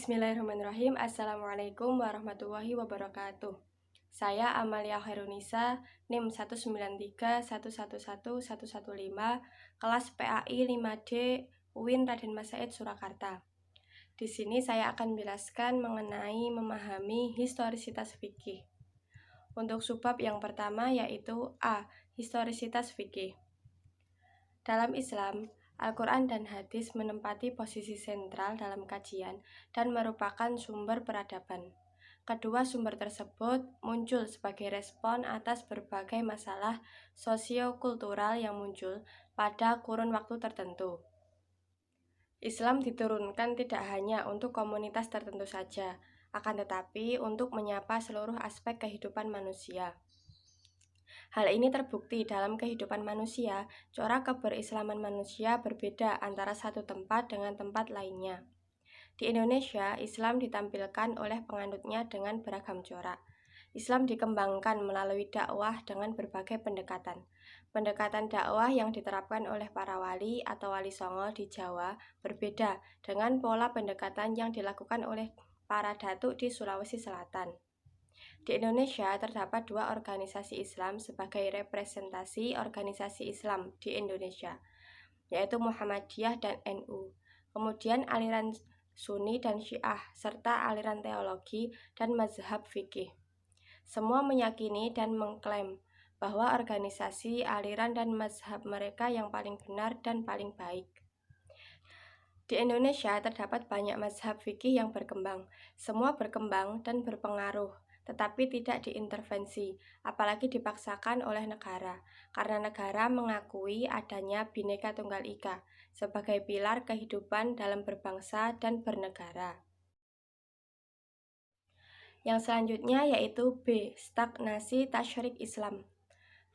Bismillahirrahmanirrahim. Assalamualaikum warahmatullahi wabarakatuh. Saya Amalia Khairunisa, NIM 193111115, kelas PAI 5D, UIN Raden Mas Said Surakarta. Di sini saya akan menjelaskan mengenai memahami historisitas fikih. Untuk subbab yang pertama yaitu A. Historisitas fikih. Dalam Islam, Al-Quran dan hadis menempati posisi sentral dalam kajian dan merupakan sumber peradaban. Kedua sumber tersebut muncul sebagai respon atas berbagai masalah sosio-kultural yang muncul pada kurun waktu tertentu. Islam diturunkan tidak hanya untuk komunitas tertentu saja, akan tetapi untuk menyapa seluruh aspek kehidupan manusia. Hal ini terbukti dalam kehidupan manusia. Corak keberislaman manusia berbeda antara satu tempat dengan tempat lainnya. Di Indonesia, Islam ditampilkan oleh penganutnya dengan beragam corak. Islam dikembangkan melalui dakwah dengan berbagai pendekatan. Pendekatan dakwah yang diterapkan oleh para wali atau wali songo di Jawa berbeda dengan pola pendekatan yang dilakukan oleh para datuk di Sulawesi Selatan. Di Indonesia terdapat dua organisasi Islam sebagai representasi organisasi Islam di Indonesia, yaitu Muhammadiyah dan NU. Kemudian aliran Sunni dan Syiah, serta aliran teologi dan mazhab fikih. Semua meyakini dan mengklaim bahwa organisasi, aliran, dan mazhab mereka yang paling benar dan paling baik. Di Indonesia terdapat banyak mazhab fikih yang berkembang. Semua berkembang dan berpengaruh, tetapi tidak diintervensi, apalagi dipaksakan oleh negara, karena negara mengakui adanya Bhinneka Tunggal Ika sebagai pilar kehidupan dalam berbangsa dan bernegara. Yang selanjutnya yaitu B. Stagnasi tasyrik Islam.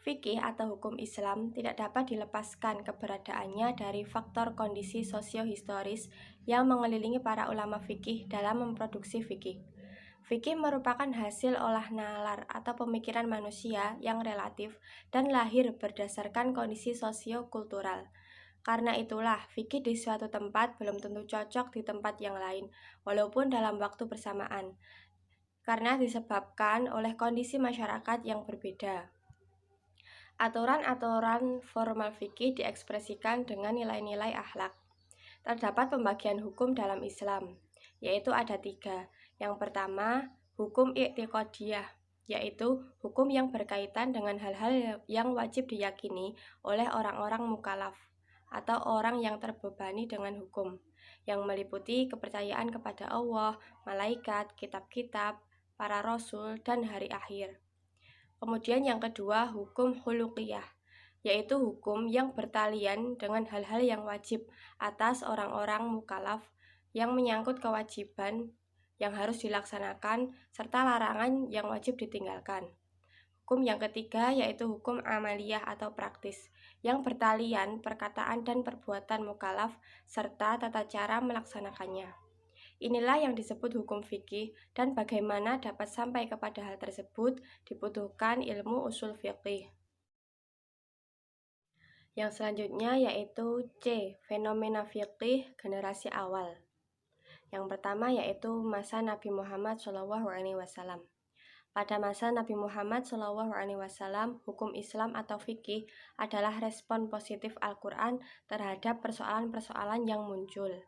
Fikih atau hukum Islam tidak dapat dilepaskan keberadaannya dari faktor kondisi sosio-historis yang mengelilingi para ulama fikih dalam memproduksi fikih. Fikih merupakan hasil olah nalar atau pemikiran manusia yang relatif dan lahir berdasarkan kondisi sosio-kultural. Karena itulah, fikih di suatu tempat belum tentu cocok di tempat yang lain, walaupun dalam waktu bersamaan, karena disebabkan oleh kondisi masyarakat yang berbeda. Aturan-aturan formal fikih diekspresikan dengan nilai-nilai akhlak. Terdapat pembagian hukum dalam Islam, yaitu ada 3. Yang pertama, hukum i'tiqadiyah, yaitu hukum yang berkaitan dengan hal-hal yang wajib diyakini oleh orang-orang mukallaf atau orang yang terbebani dengan hukum, yang meliputi kepercayaan kepada Allah, malaikat, kitab-kitab, para rasul, dan hari akhir. Kemudian yang kedua, hukum khuluqiyah, yaitu hukum yang bertalian dengan hal-hal yang wajib atas orang-orang mukallaf yang menyangkut kewajiban yang harus dilaksanakan serta larangan yang wajib ditinggalkan. Hukum yang ketiga yaitu hukum amaliyah atau praktis yang bertalian perkataan dan perbuatan mukallaf serta tata cara melaksanakannya. Inilah yang disebut hukum fikih, dan bagaimana dapat sampai kepada hal tersebut dibutuhkan ilmu usul fikih. Yang selanjutnya yaitu C. Fenomena fikih generasi awal. Yang pertama yaitu masa Nabi Muhammad SAW. Pada masa Nabi Muhammad SAW, hukum Islam atau fikih adalah respon positif Al-Quran terhadap persoalan-persoalan yang muncul.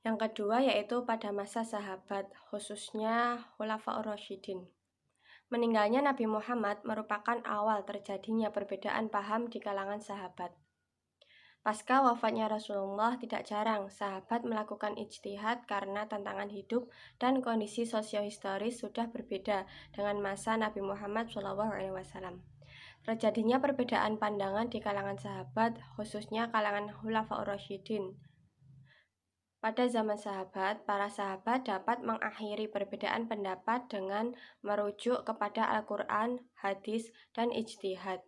Yang kedua yaitu pada masa sahabat, khususnya Khulafaur Rasyidin. Meninggalnya Nabi Muhammad merupakan awal terjadinya perbedaan paham di kalangan sahabat. Pasca wafatnya Rasulullah, tidak jarang sahabat melakukan ijtihad karena tantangan hidup dan kondisi sosio-historis sudah berbeda dengan masa Nabi Muhammad SAW. Terjadinya perbedaan pandangan di kalangan sahabat, khususnya kalangan Khulafaur Rasyidin. Pada zaman sahabat, para sahabat dapat mengakhiri perbedaan pendapat dengan merujuk kepada Al-Quran, hadis, dan ijtihad.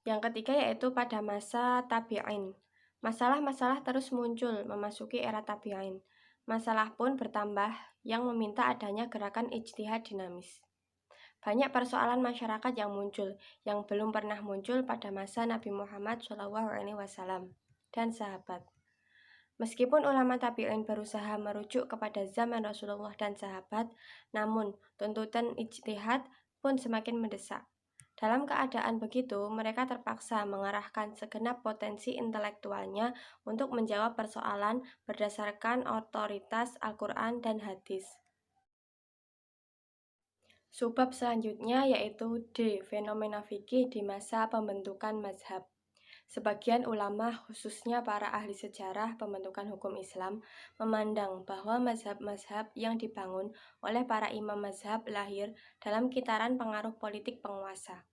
Yang ketiga yaitu pada masa tabi'in. Masalah-masalah terus muncul memasuki era tabi'in. Masalah pun bertambah yang meminta adanya gerakan ijtihad dinamis. Banyak persoalan masyarakat yang muncul yang belum pernah muncul pada masa Nabi Muhammad SAW dan sahabat. Meskipun ulama tabi'in berusaha merujuk kepada zaman Rasulullah dan sahabat, namun tuntutan ijtihad pun semakin mendesak. Dalam keadaan begitu, mereka terpaksa mengarahkan segenap potensi intelektualnya untuk menjawab persoalan berdasarkan otoritas Al-Quran dan hadis. Subbab selanjutnya yaitu D. Fenomena fikih di masa pembentukan mazhab. Sebagian ulama, khususnya para ahli sejarah pembentukan hukum Islam, memandang bahwa mazhab-mazhab yang dibangun oleh para imam mazhab lahir dalam kitaran pengaruh politik penguasa.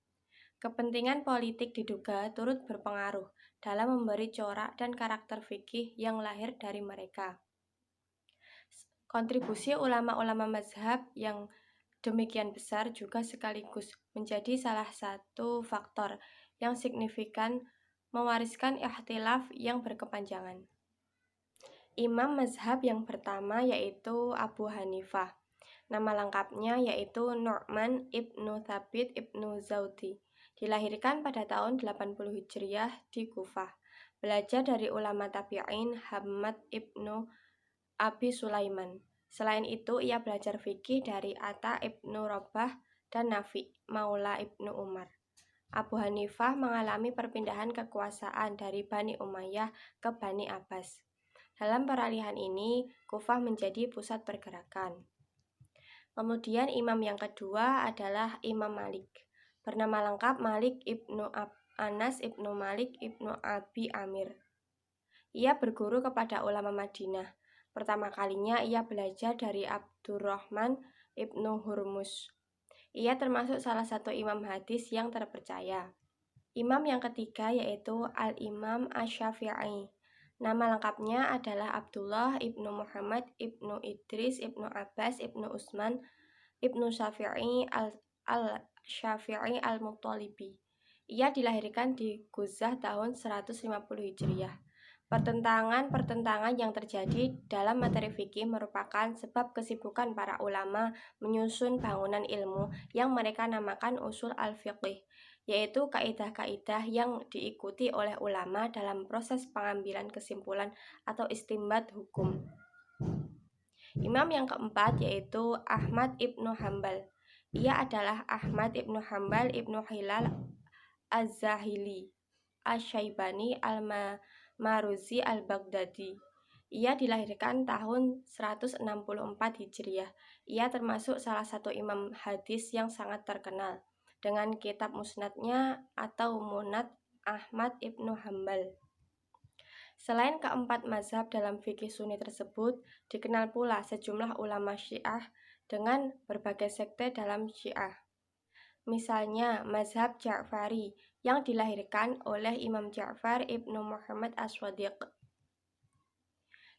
Kepentingan politik diduga turut berpengaruh dalam memberi corak dan karakter fikih yang lahir dari mereka. Kontribusi ulama-ulama mazhab yang demikian besar juga sekaligus menjadi salah satu faktor yang signifikan mewariskan ikhtilaf yang berkepanjangan. Imam mazhab yang pertama yaitu Abu Hanifah. Nama lengkapnya yaitu Nu'man ibnu Thabit ibnu Zaudi. Dilahirkan pada tahun 80 Hijriah di Kufah. Belajar dari ulama tabi'in Hammad ibnu Abi Sulaiman. Selain itu, ia belajar fikih dari Atta ibnu Rabah dan Nafi, Maula ibnu Umar. Abu Hanifah mengalami perpindahan kekuasaan dari Bani Umayyah ke Bani Abbas. Dalam peralihan ini, Kufah menjadi pusat pergerakan. Kemudian imam yang kedua adalah Imam Malik. Bernama lengkap Malik ibnu Anas ibnu Malik ibnu Abi Amir. Ia berguru kepada ulama Madinah. Pertama kalinya ia belajar dari Abdurrahman ibnu Hurmuz. Ia termasuk salah satu imam hadis yang terpercaya. Imam yang ketiga yaitu Al-Imam Asy-Syafi'i. Nama lengkapnya adalah Abdullah ibnu Muhammad ibnu Idris ibnu Abbas ibnu Utsman ibnu Syafi'i al-Syafi'i al-Muttalibi. Ia dilahirkan di Guzah tahun 150 Hijriah. Pertentangan yang terjadi dalam materi fikih merupakan sebab kesibukan para ulama menyusun bangunan ilmu yang mereka namakan usul al-fiqih, yaitu kaidah-kaidah yang diikuti oleh ulama dalam proses pengambilan kesimpulan atau istinbat hukum. Imam yang keempat yaitu Ahmad ibnu Hambal. Ia adalah Ahmad ibnu Hambal ibnu Hilal Az-Zahili Asy-Syaibani Al-Maruzi Al-Baghdadi. Ia dilahirkan tahun 164 Hijriah. Ia termasuk salah satu imam hadis yang sangat terkenal dengan kitab musnadnya atau Musnad Ahmad ibnu Hambal. Selain keempat mazhab dalam fikih sunni tersebut, dikenal pula sejumlah ulama Syiah dengan berbagai sekte dalam Syiah. Misalnya mazhab Ja'fari yang dilahirkan oleh Imam Ja'far ibnu Muhammad As-Shadiq.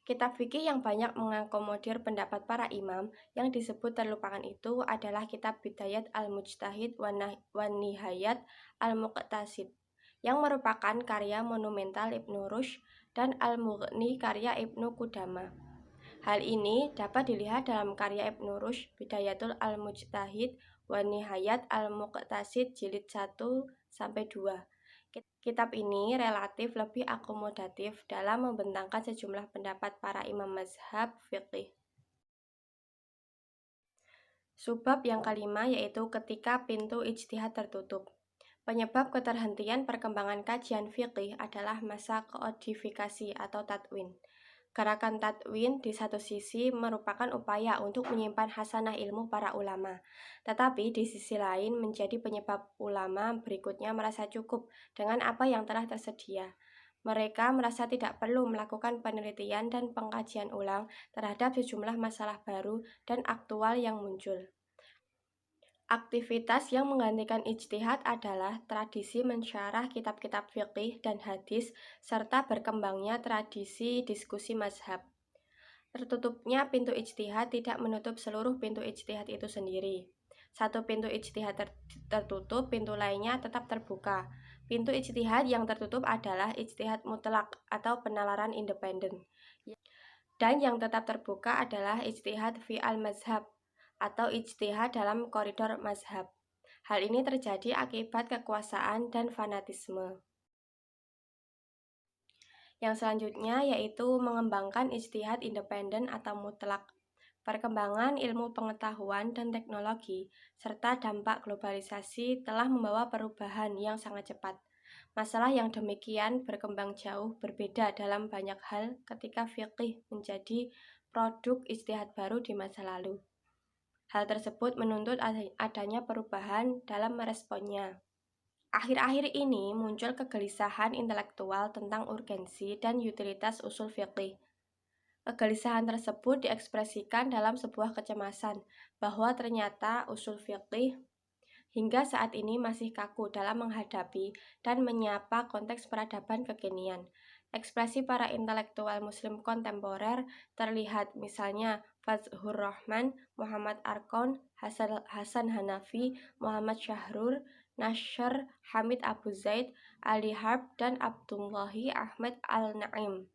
Kitab fikih yang banyak mengakomodir pendapat para imam yang disebut terlupakan itu adalah kitab Bidayat Al-Mujtahid wa Nihayat Al-Muqtasid yang merupakan karya monumental Ibnu Rushd dan Al-Mughni karya Ibnu Qudamah. Hal ini dapat dilihat dalam karya Ibnu Rushd Bidayatul Al-Mujtahid wa Nihayat Al-Muqtasid jilid 1-2. Kitab ini relatif lebih akomodatif dalam membentangkan sejumlah pendapat para imam mazhab fiqih. Subbab yang kelima yaitu ketika pintu ijtihad tertutup. Penyebab keterhentian perkembangan kajian fiqih adalah masa kodifikasi atau tadwin. Gerakan tadwin di satu sisi merupakan upaya untuk menyimpan hasanah ilmu para ulama, tetapi di sisi lain menjadi penyebab ulama berikutnya merasa cukup dengan apa yang telah tersedia. Mereka merasa tidak perlu melakukan penelitian dan pengkajian ulang terhadap sejumlah masalah baru dan aktual yang muncul. Aktivitas yang menggantikan ijtihad adalah tradisi mensyarah kitab-kitab fiqih dan hadis serta berkembangnya tradisi diskusi mazhab. Tertutupnya pintu ijtihad tidak menutup seluruh pintu ijtihad itu sendiri. Satu pintu ijtihad tertutup, pintu lainnya tetap terbuka. Pintu ijtihad yang tertutup adalah ijtihad mutlak atau penalaran independen. Dan yang tetap terbuka adalah ijtihad fi al-mazhab atau ijtihad dalam koridor mazhab. Hal ini terjadi akibat kekuasaan dan fanatisme. Yang selanjutnya yaitu mengembangkan ijtihad independen atau mutlak. Perkembangan ilmu pengetahuan dan teknologi serta dampak globalisasi telah membawa perubahan yang sangat cepat. Masalah yang demikian berkembang jauh berbeda dalam banyak hal ketika fiqih menjadi produk ijtihad baru di masa lalu. Hal tersebut menuntut adanya perubahan dalam meresponnya. Akhir-akhir ini muncul kegelisahan intelektual tentang urgensi dan utilitas usul fiqih. Kegelisahan tersebut diekspresikan dalam sebuah kecemasan bahwa ternyata usul fiqih hingga saat ini masih kaku dalam menghadapi dan menyapa konteks peradaban kekinian. Ekspresi para intelektual muslim kontemporer terlihat misalnya Fazlur Rahman, Muhammad Arkon, Hasan Hanafi, Muhammad Syahrur, Nashr Hamid Abu Zaid, Ali Harb, dan Abdullahi Ahmad Al-Naim.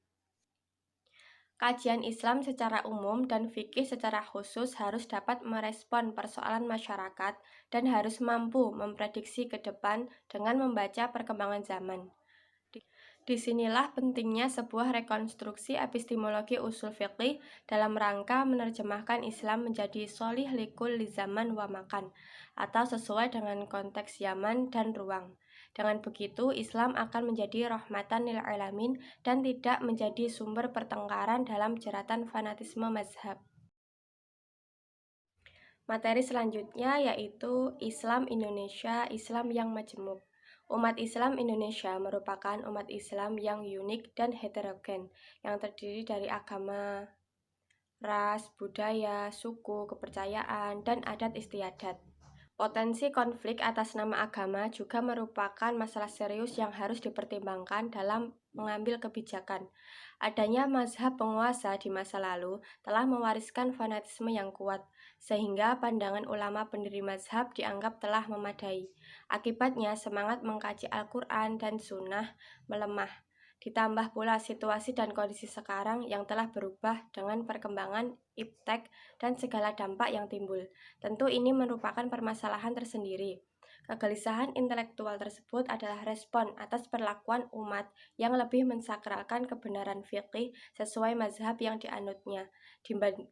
Kajian Islam secara umum dan fikih secara khusus harus dapat merespon persoalan masyarakat dan harus mampu memprediksi ke depan dengan membaca perkembangan zaman. Disinilah pentingnya sebuah rekonstruksi epistemologi usul fiqih dalam rangka menerjemahkan Islam menjadi sholih likul li zaman wa makan, atau sesuai dengan konteks zaman dan ruang. Dengan begitu, Islam akan menjadi rahmatan lil alamin dan tidak menjadi sumber pertengkaran dalam jeratan fanatisme mazhab. Materi selanjutnya yaitu Islam Indonesia, Islam yang majemuk. Umat Islam Indonesia merupakan umat Islam yang unik dan heterogen, yang terdiri dari agama, ras, budaya, suku, kepercayaan, dan adat istiadat. Potensi konflik atas nama agama juga merupakan masalah serius yang harus dipertimbangkan dalam mengambil kebijakan. Adanya mazhab penguasa di masa lalu telah mewariskan fanatisme yang kuat, sehingga pandangan ulama pendiri mazhab dianggap telah memadai. Akibatnya, semangat mengkaji Al-Quran dan Sunnah melemah. Ditambah pula situasi dan kondisi sekarang yang telah berubah dengan perkembangan iptek dan segala dampak yang timbul. Tentu ini merupakan permasalahan tersendiri. Kegelisahan intelektual tersebut adalah respon atas perlakuan umat yang lebih mensakralkan kebenaran fiqih sesuai mazhab yang dianutnya,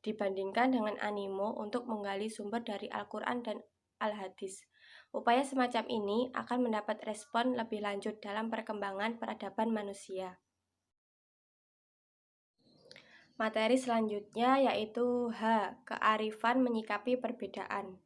dibandingkan dengan animo untuk menggali sumber dari Al-Quran dan Al-Hadis. Upaya semacam ini akan mendapat respon lebih lanjut dalam perkembangan peradaban manusia. Materi selanjutnya yaitu kearifan menyikapi perbedaan.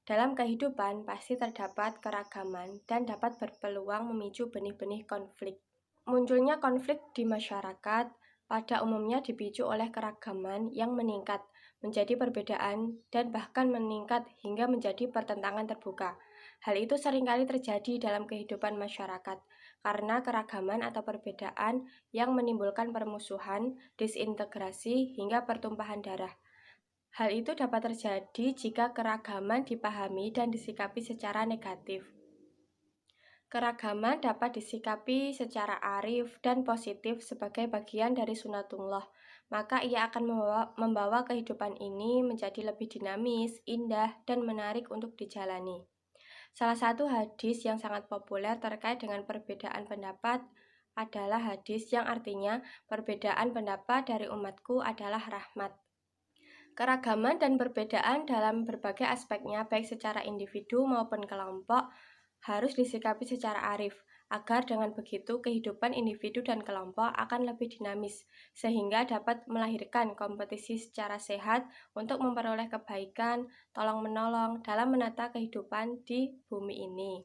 Dalam kehidupan pasti terdapat keragaman dan dapat berpeluang memicu benih-benih konflik. Munculnya konflik di masyarakat pada umumnya dipicu oleh keragaman yang meningkat menjadi perbedaan dan bahkan meningkat hingga menjadi pertentangan terbuka. Hal itu seringkali terjadi dalam kehidupan masyarakat karena keragaman atau perbedaan yang menimbulkan permusuhan, disintegrasi, hingga pertumpahan darah. Hal itu dapat terjadi jika keragaman dipahami dan disikapi secara negatif. Keragaman dapat disikapi secara arif dan positif sebagai bagian dari sunatullah, maka ia akan membawa kehidupan ini menjadi lebih dinamis, indah, dan menarik untuk dijalani. Salah satu hadis yang sangat populer terkait dengan perbedaan pendapat adalah hadis yang artinya perbedaan pendapat dari umatku adalah rahmat. Keragaman dan perbedaan dalam berbagai aspeknya baik secara individu maupun kelompok harus disikapi secara arif, agar dengan begitu kehidupan individu dan kelompok akan lebih dinamis, sehingga dapat melahirkan kompetisi secara sehat untuk memperoleh kebaikan, tolong-menolong dalam menata kehidupan di bumi ini.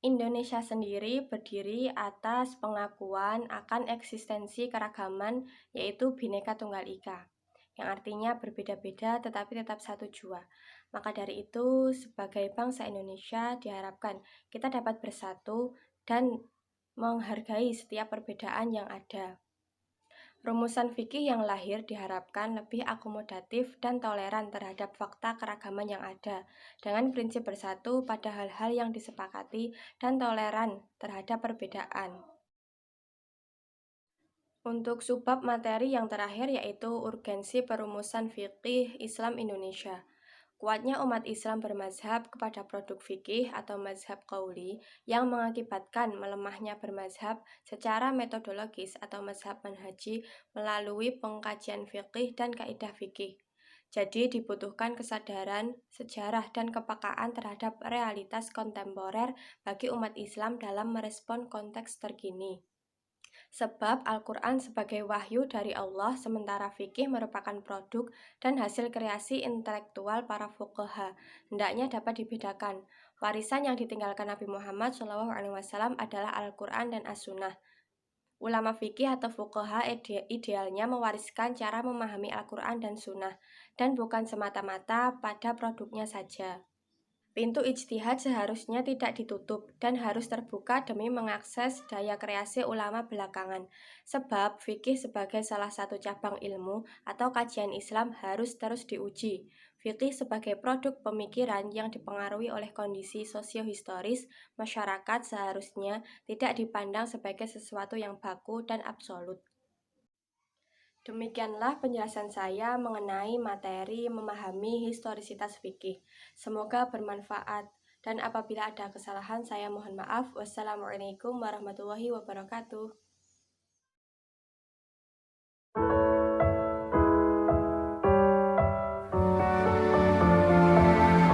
Indonesia sendiri berdiri atas pengakuan akan eksistensi keragaman, yaitu Bhinneka Tunggal Ika, yang artinya berbeda-beda tetapi tetap satu jua. Maka dari itu, sebagai bangsa Indonesia diharapkan kita dapat bersatu dan menghargai setiap perbedaan yang ada. Rumusan fikih yang lahir diharapkan lebih akomodatif dan toleran terhadap fakta keragaman yang ada, dengan prinsip bersatu pada hal-hal yang disepakati dan toleran terhadap perbedaan. Untuk subbab materi yang terakhir yaitu urgensi perumusan fikih Islam Indonesia. Kuatnya umat Islam bermazhab kepada produk fikih atau mazhab qauli yang mengakibatkan melemahnya bermazhab secara metodologis atau mazhab manhaji melalui pengkajian fikih dan kaidah fikih. Jadi dibutuhkan kesadaran, sejarah, dan kepekaan terhadap realitas kontemporer bagi umat Islam dalam merespon konteks terkini. Sebab Al-Quran sebagai wahyu dari Allah, sementara fikih merupakan produk dan hasil kreasi intelektual para fuqaha. Hendaknya dapat dibedakan. Warisan yang ditinggalkan Nabi Muhammad SAW adalah Al-Quran dan As-Sunnah. Ulama fikih atau fuqaha idealnya mewariskan cara memahami Al-Quran dan Sunnah, dan bukan semata-mata pada produknya saja. Pintu ijtihad seharusnya tidak ditutup dan harus terbuka demi mengakses daya kreasi ulama belakangan. Sebab fikih sebagai salah satu cabang ilmu atau kajian Islam harus terus diuji. Fikih sebagai produk pemikiran yang dipengaruhi oleh kondisi sosiohistoris masyarakat seharusnya tidak dipandang sebagai sesuatu yang baku dan absolut. Demikianlah penjelasan saya mengenai materi memahami historisitas fikih. Semoga bermanfaat, dan apabila ada kesalahan saya mohon maaf. Wassalamualaikum warahmatullahi wabarakatuh.